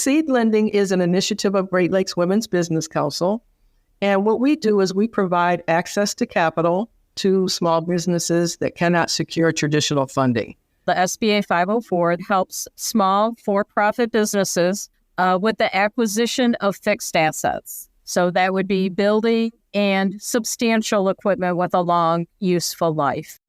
Seed Lending is an initiative of Great Lakes Women's Business Council. And what we do is we provide access to capital to small businesses that cannot secure traditional funding. The SBA 504 helps small for-profit businesses with the acquisition of fixed assets. So that would be building and substantial equipment with a long, useful life.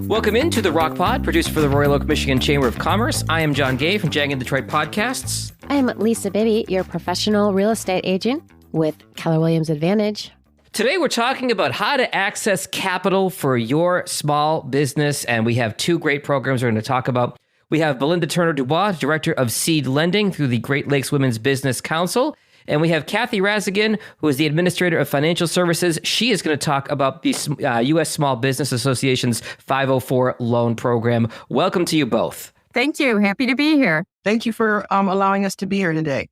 Welcome into the Rocc Pod, produced for the Royal Oak, Michigan Chamber of Commerce. I am John Gay from Jagged Detroit Podcasts. I am Lisa Bibby, your professional real estate agent with Keller Williams Advantage. Today, we're talking about how to access capital for your small business, and we have two great programs we're going to talk about. We have Belinda Turner-Dubois, Director of Seed Lending through the Great Lakes Women's Business Council, and we have Kathy Razigan, who is the Administrator of Financial Services. She is going to talk about the U.S. Small Business Association's 504 loan program. Welcome to you both. Thank you. Happy to be here. Thank you for allowing us to be here today.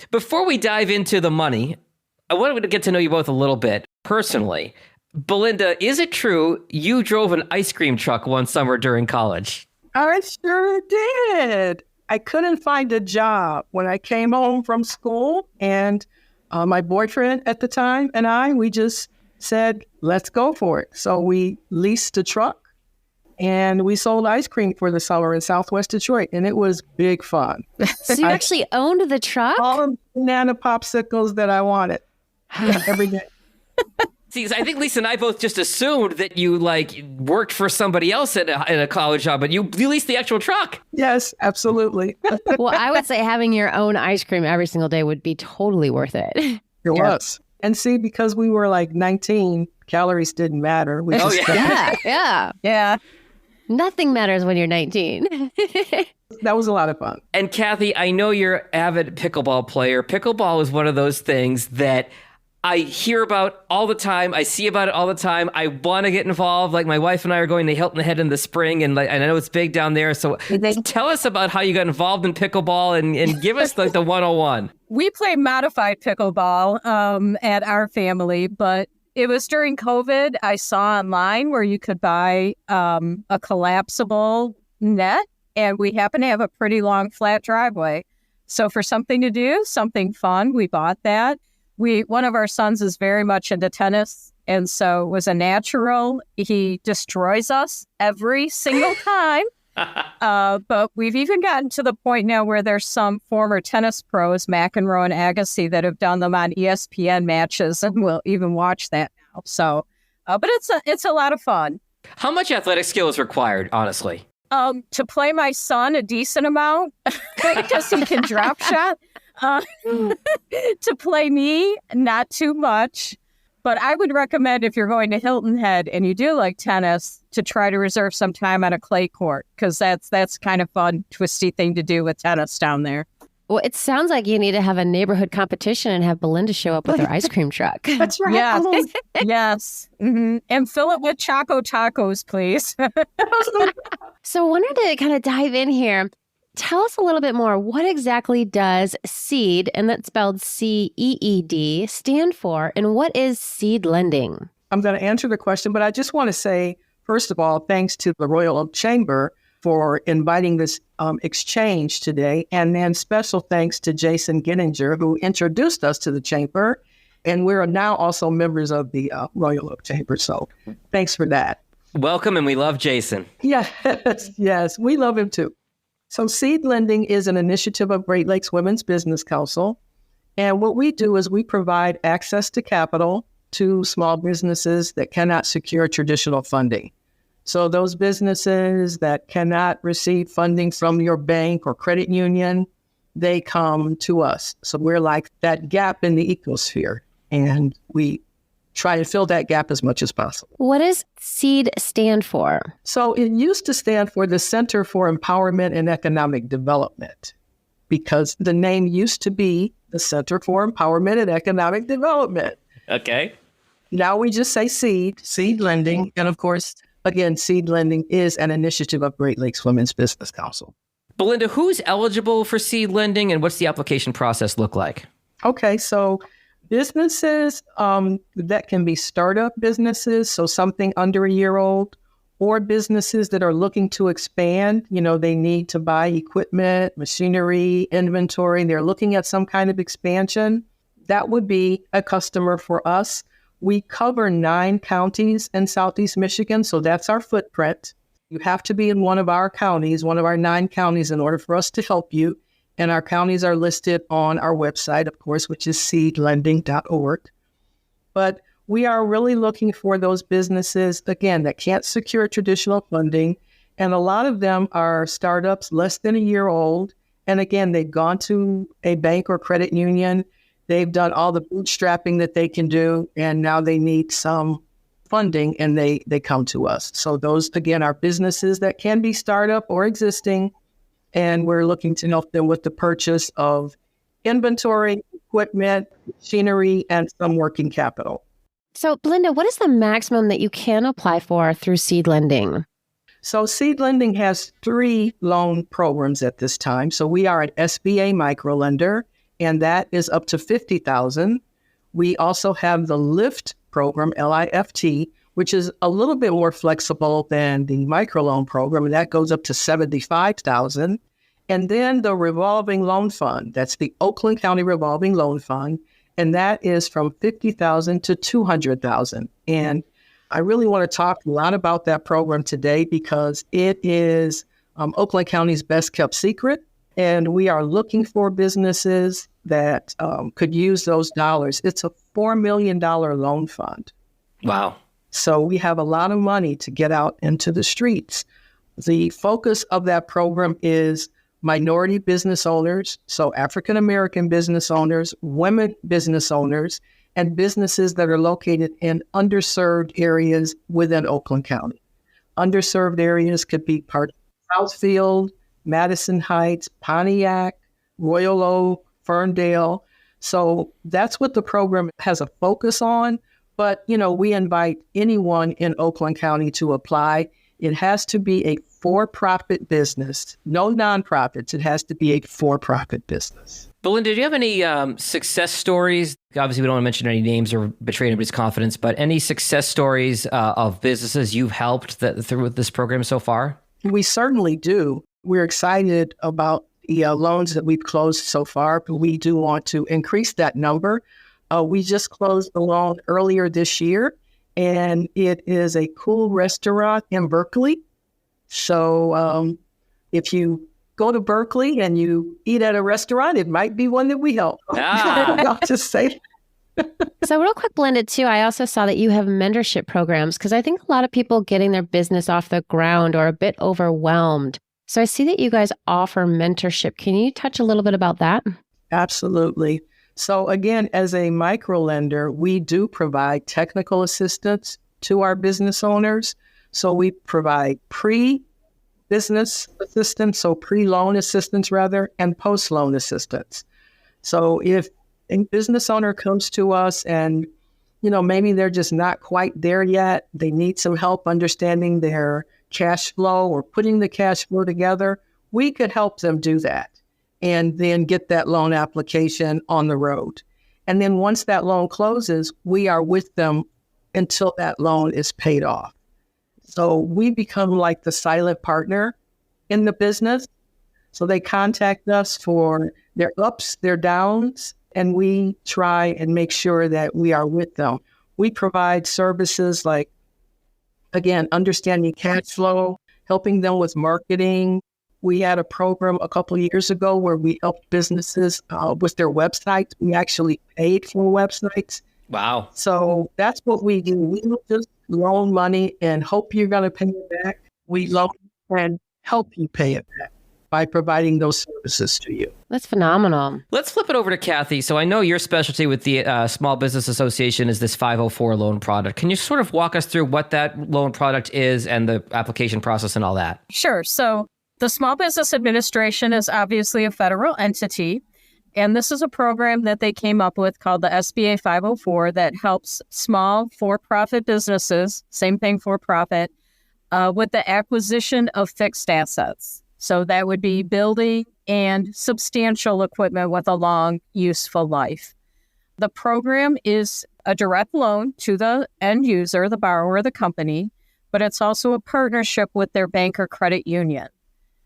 Before we dive into the money, I wanted to get to know you both a little bit personally. Belinda, is it true you drove an ice cream truck one summer during college? I sure did. I couldn't find a job when I came home from school, and my boyfriend at the time and we just said, let's go for it. So we leased a truck and we sold ice cream for the summer in Southwest Detroit, and it was big fun. So you actually owned the truck? All the banana popsicles that I wanted every day. See, I think Lisa and I both just assumed that you worked for somebody else at a college job, but you leased the actual truck. Yes, absolutely. Well, I would say having your own ice cream every single day would be totally worth it. It was. And see, because we were 19, calories didn't matter. Yeah. Nothing matters when you're 19. That was a lot of fun. And Kathy, I know you're an avid pickleball player. Pickleball is one of those things that I hear about all the time. I see about it all the time. I want to get involved. My wife and I are going to Hilton Head in the spring, and I know it's big down there. So tell us about how you got involved in pickleball and give us the 101. We play modified pickleball at our family, but it was during COVID. I saw online where you could buy a collapsible net, and we happen to have a pretty long flat driveway. So for something to do, something fun, we bought that. One of our sons is very much into tennis, and so it was a natural. He destroys us every single time. But we've even gotten to the point now where there's some former tennis pros, McEnroe and Agassi, that have done them on ESPN matches, and we'll even watch that now. So, but it's a lot of fun. How much athletic skill is required, honestly? To play my son a decent amount because he can drop shot. To play me, not too much. But I would recommend, if you're going to Hilton Head and you do like tennis, to try to reserve some time on a clay court, because that's kind of fun, twisty thing to do with tennis down there. Well, it sounds like you need to have a neighborhood competition and have Belinda show up with her ice cream truck. That's right. Yes. Yes. Mm-hmm. And fill it with Choco Tacos, please. So I wanted to kind of dive in here. Tell us a little bit more. What exactly does SEED, and that's spelled CEED, stand for, and what is seed lending? I'm going to answer the question, but I just want to say, first of all, thanks to the Royal Oak Chamber for inviting this exchange today, and then special thanks to Jason Gittinger, who introduced us to the Chamber, and we're now also members of the Royal Oak Chamber, so thanks for that. Welcome, and we love Jason. Yes, we love him too. So Seed Lending is an initiative of Great Lakes Women's Business Council. And what we do is we provide access to capital to small businesses that cannot secure traditional funding. So those businesses that cannot receive funding from your bank or credit union, they come to us. So we're like that gap in the ecosphere, and we try to fill that gap as much as possible. What does SEED stand for? So it used to stand for the Center for Empowerment and Economic Development, because the name used to be the Center for Empowerment and Economic Development. Okay. Now we just say Seed Lending. And of course, again, Seed Lending is an initiative of Great Lakes Women's Business Council. Belinda, who's eligible for seed lending, and what's the application process look like? Okay, so businesses that can be startup businesses, so something under a year old, or businesses that are looking to expand. They need to buy equipment, machinery, inventory. They're looking at some kind of expansion. That would be a customer for us. We cover 9 counties in Southeast Michigan, so that's our footprint. You have to be in one of our counties, one of our 9 counties, in order for us to help you. And our counties are listed on our website, of course, which is Headliner.app. But we are really looking for those businesses, again, that can't secure traditional funding. And a lot of them are startups less than a year old. And again, they've gone to a bank or credit union. They've done all the bootstrapping that they can do. And now they need some funding, and they come to us. So those, again, are businesses that can be startup or existing. And we're looking to help them with the purchase of inventory, equipment, machinery, and some working capital. So, Belinda, what is the maximum that you can apply for through seed lending? So seed lending has 3 loan programs at this time. So we are an SBA microlender, and that is up to $50,000. We also have the LIFT program, LIFT, which is a little bit more flexible than the microloan program, and that goes up to $75,000. And then the revolving loan fund, that's the Oakland County Revolving Loan Fund, and that is from $50,000 to $200,000. And I really want to talk a lot about that program today because it is Oakland County's best kept secret. And we are looking for businesses that could use those dollars. It's a $4 million loan fund. Wow. So we have a lot of money to get out into the streets. The focus of that program is minority business owners, so African-American business owners, women business owners, and businesses that are located in underserved areas within Oakland County. Underserved areas could be part of Southfield, Madison Heights, Pontiac, Royal Oak, Ferndale. So that's what the program has a focus on. But, we invite anyone in Oakland County to apply. It has to be a for-profit business, no nonprofits. It has to be a for-profit business. Belinda, do you have any success stories? Obviously, we don't want to mention any names or betray anybody's confidence, but any success stories of businesses you've helped through this program so far? We certainly do. We're excited about the loans that we've closed so far, but we do want to increase that number. We just closed the loan earlier this year, and it is a cool restaurant in Berkeley. So if you go to Berkeley and you eat at a restaurant, it might be one that we help. I'll just say. So real quick, Belinda, too, I also saw that you have mentorship programs because I think a lot of people getting their business off the ground are a bit overwhelmed. So I see that you guys offer mentorship. Can you touch a little bit about that? Absolutely. So again, as a microlender, we do provide technical assistance to our business owners. So we provide pre-business assistance, so pre-loan assistance rather, and post-loan assistance. So if a business owner comes to us and, maybe they're just not quite there yet, they need some help understanding their cash flow or putting the cash flow together, we could help them do that and then get that loan application on the road. And then once that loan closes, we are with them until that loan is paid off. So we become like the silent partner in the business. So they contact us for their ups, their downs, and we try and make sure that we are with them. We provide services like, again, understanding cash flow, helping them with marketing. We had a program a couple of years ago where we helped businesses with their websites. We actually paid for websites. Wow. So that's what we do. We don't just loan money and hope you're going to pay it back. We loan and help you pay it back by providing those services to you. That's phenomenal. Let's flip it over to Kathy. So I know your specialty with the Small Business Association is this 504 loan product. Can you sort of walk us through what that loan product is and the application process and all that? Sure. So the Small Business Administration is obviously a federal entity. And this is a program that they came up with called the SBA 504 that helps small for-profit businesses, same thing for-profit, with the acquisition of fixed assets. So that would be building and substantial equipment with a long, useful life. The program is a direct loan to the end user, the borrower, the company. but it's also a partnership with their bank or credit union.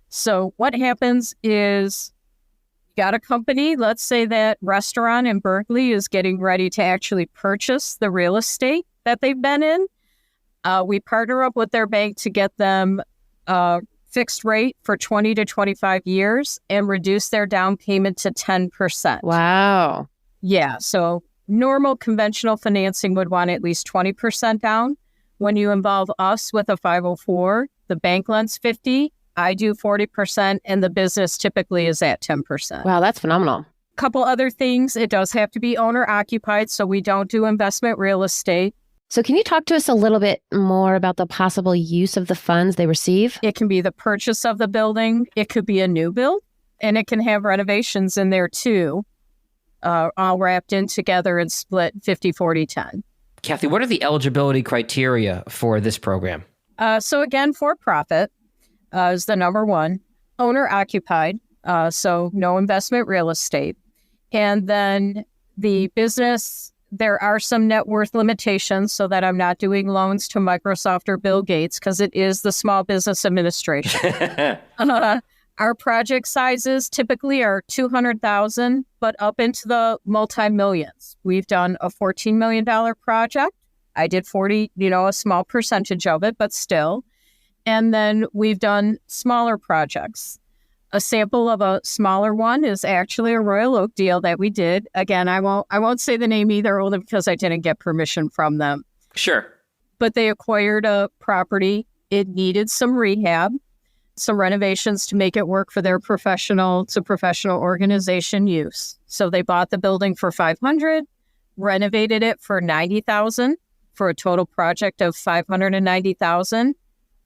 So what happens is you got a company, let's say that restaurant in Berkeley is getting ready to actually purchase the real estate that they've been in. We partner up with their bank to get them fixed rate for 20 to 25 years and reduce their down payment to 10%. Wow. Yeah. So normal conventional financing would want at least 20% down. When you involve us with a 504, the bank lends 50, I do 40%, and the business typically is at 10%. Wow, that's phenomenal. Couple other things. It does have to be owner occupied, so we don't do investment real estate. So can you talk to us a little bit more about the possible use of the funds they receive? It can be the purchase of the building. It could be a new build, and it can have renovations in there too, all wrapped in together and split 50, 40, 10. Kathy, what are the eligibility criteria for this program? So again, for-profit is the number one. Owner occupied, so no investment real estate. And then the business, there are some net worth limitations so that I'm not doing loans to Microsoft or Bill Gates because it is the Small Business Administration. Our project sizes typically are $200,000, but up into the multi-millions. We've done a $14 million project. I did 40, a small percentage of it, but still. And then we've done smaller projects. A sample of a smaller one is actually a Royal Oak deal that we did. Again, I won't say the name either, only because I didn't get permission from them. Sure. But they acquired a property. It needed some rehab, some renovations to make it work for their professional organization use. So they bought the building for $500,000, renovated it for $90,000 for a total project of $590,000.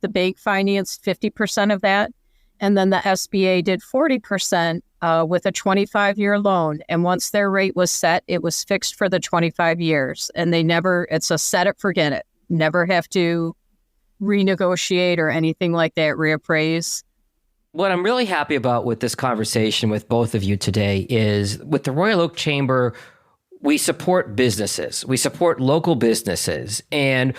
The bank financed 50% of that. And then the SBA did 40% with a 25-year loan. And once their rate was set, it was fixed for the 25 years. And it's a set it, forget it. Never have to renegotiate or anything like that, reappraise. What I'm really happy about with this conversation with both of you today is with the Royal Oak Chamber, we support businesses. We support local businesses. And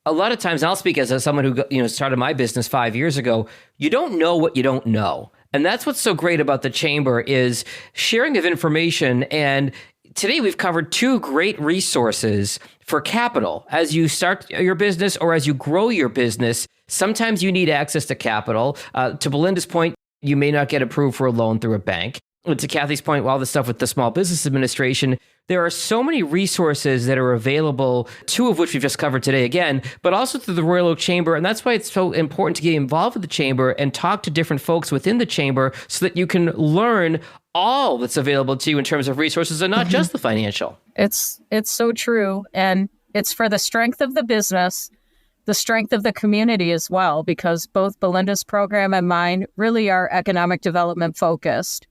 a lot of times, and I'll speak as someone who started my business 5 years ago, you don't know what you don't know. And that's what's so great about the Chamber is sharing of information. And today we've covered two great resources for capital. As you start your business or as you grow your business, sometimes you need access to capital. To Belinda's point, you may not get approved for a loan through a bank. And to Kathy's point, all the stuff with the Small Business Administration, there are so many resources that are available, two of which we've just covered today again, but also through the Royal Oak Chamber. And that's why it's so important to get involved with the Chamber and talk to different folks within the Chamber so that you can learn all that's available to you in terms of resources and not just the financial. It's so true. And it's for the strength of the business, the strength of the community as well, because both Belinda's program and mine really are economic development focused.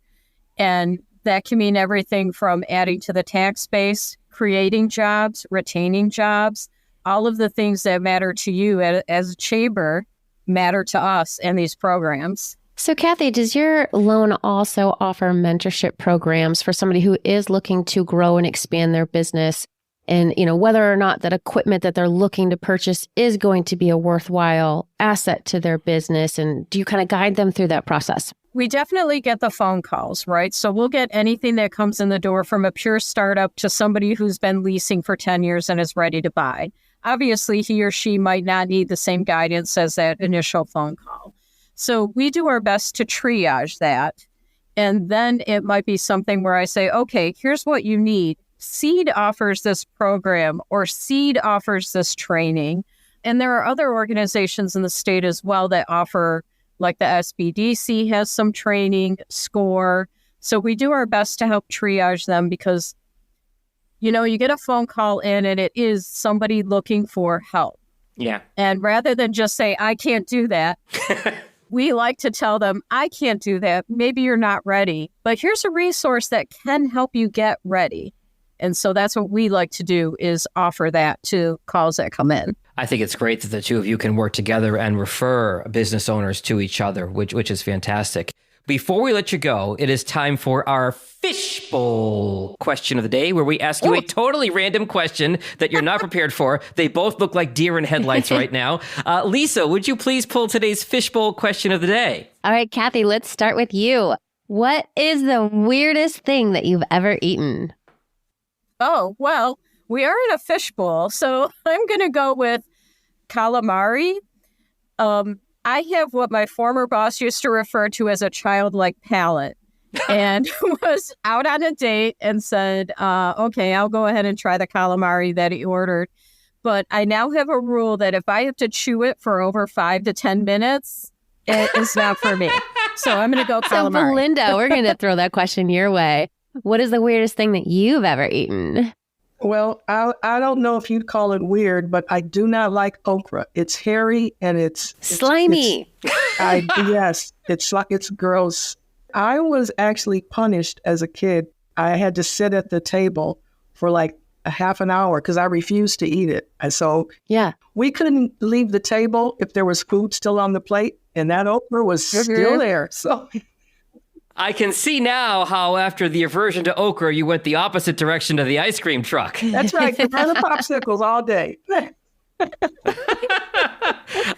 And that can mean everything from adding to the tax base, creating jobs, retaining jobs, all of the things that matter to you as a chamber matter to us and these programs. So Kathy, does your loan also offer mentorship programs for somebody who is looking to grow and expand their business? And, whether or not that equipment that they're looking to purchase is going to be a worthwhile asset to their business. And do you kind of guide them through that process? We definitely get the phone calls, right? So we'll get anything that comes in the door from a pure startup to somebody who's been leasing for 10 years and is ready to buy. Obviously, he or she might not need the same guidance as that initial phone call. So we do our best to triage that. And then it might be something where I say, okay, here's what you need. Seed offers this program or Seed offers this training. And there are other organizations in the state as well that offer, like the SBDC has some training, SCORE. So we do our best to help triage them because, you get a phone call in and it is somebody looking for help. Yeah. And rather than just say, I can't do that, we like to tell them, I can't do that. Maybe you're not ready, but here's a resource that can help you get ready. And so that's what we like to do is offer that to calls that come in. I think it's great that the two of you can work together and refer business owners to each other, which is fantastic. Before we let you go, it is time for our fishbowl question of the day, where we ask you a totally random question that you're not prepared for. They both look like deer in headlights right now. Lisa, would you please pull today's fishbowl question of the day? All right, Kathy, let's start with you. What is the weirdest thing that you've ever eaten? Oh, well, we are in a fishbowl, so I'm going to go with calamari. I have what my former boss used to refer to as a childlike palate, and was out on a date and said, okay, I'll go ahead and try the calamari that he ordered. But I now have a rule that if I have to chew it for over 5 to 10 minutes, it is not for me. So I'm going to go calamari. So, Belinda, we're going to throw that question your way. What is the weirdest thing that you've ever eaten? Well, I don't know if you'd call it weird, but I do not like okra. It's hairy and it's slimy. Yes, it's gross. I was actually punished as a kid. I had to sit at the table for like a half an hour because I refused to eat it. And so we couldn't leave the table if there was food still on the plate, and that okra was still there. So I can see now how after the aversion to okra, you went the opposite direction to the ice cream truck. That's right. Banana popsicles all day.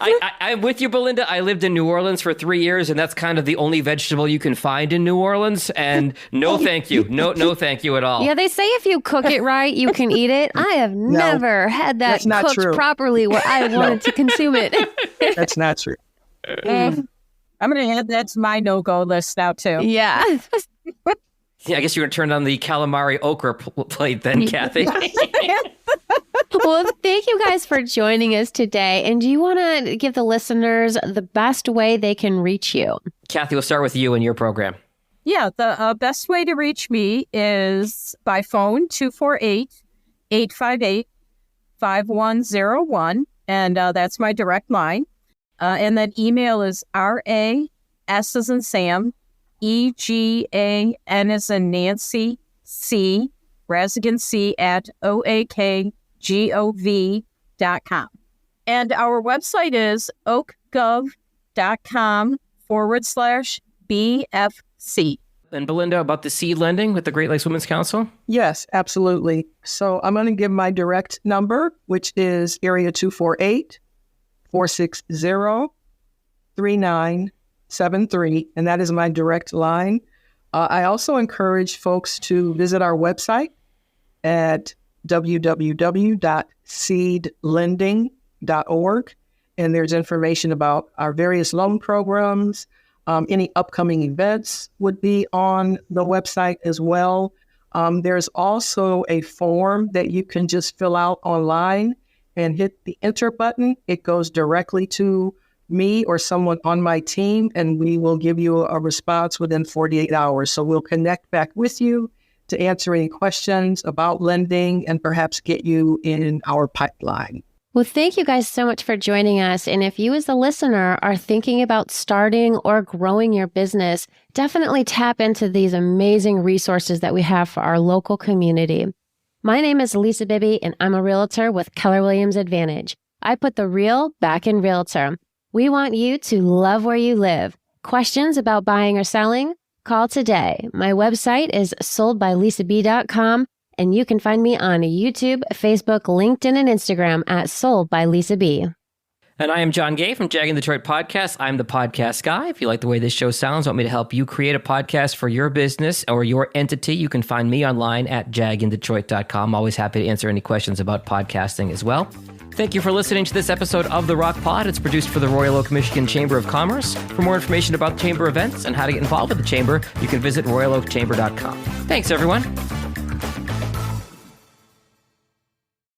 I'm with you, Belinda. I lived in New Orleans for 3 years, and that's kind of the only vegetable you can find in New Orleans. And no, thank you. No, thank you at all. Yeah, they say if you cook it right, you can eat it. I have never had that cooked properly where I wanted to consume it. That's not true. I'm going to add that to my no-go list now, too. Yeah. Yeah, I guess you're going to turn on the calamari okra plate then, Kathy. Well, thank you guys for joining us today. And do you want to give the listeners the best way they can reach you? Kathy, we'll start with you and your program. Yeah, the best way to reach me is by phone, 248-858-5101. And that's my direct line. And then email is RA, S as in Sam, EGAN as in Nancy, C, Rasigan C at OAKGOV.com. And our website is oakgov.com/BFC. And Belinda, about the seed lending with the Great Lakes Women's Council? Yes, absolutely. So I'm going to give my direct number, which is area 248-460-3973, and that is my direct line. I also encourage folks to visit our website at www.seedlending.org, and there's information about our various loan programs. Any upcoming events would be on the website as well. There's also a form that you can just fill out online and hit the enter button. It goes directly to me or someone on my team, and we will give you a response within 48 hours. So we'll connect back with you to answer any questions about lending and perhaps get you in our pipeline. Well, thank you guys so much for joining us. And if you as the listener are thinking about starting or growing your business, definitely tap into these amazing resources that we have for our local community. My name is Lisa Bibby, and I'm a realtor with Keller Williams Advantage. I put the real back in realtor. We want you to love where you live. Questions about buying or selling? Call today. My website is soldbylisab.com, and you can find me on YouTube, Facebook, LinkedIn, and Instagram at Sold by Lisa B. And I am John Gay from Jag in Detroit Podcast. I'm the podcast guy. If you like the way this show sounds, want me to help you create a podcast for your business or your entity, you can find me online at jagindetroit.com. Always happy to answer any questions about podcasting as well. Thank you for listening to this episode of The Rocc Pod. It's produced for the Royal Oak, Michigan Chamber of Commerce. For more information about Chamber events and how to get involved with the Chamber, you can visit royaloakchamber.com. Thanks, everyone.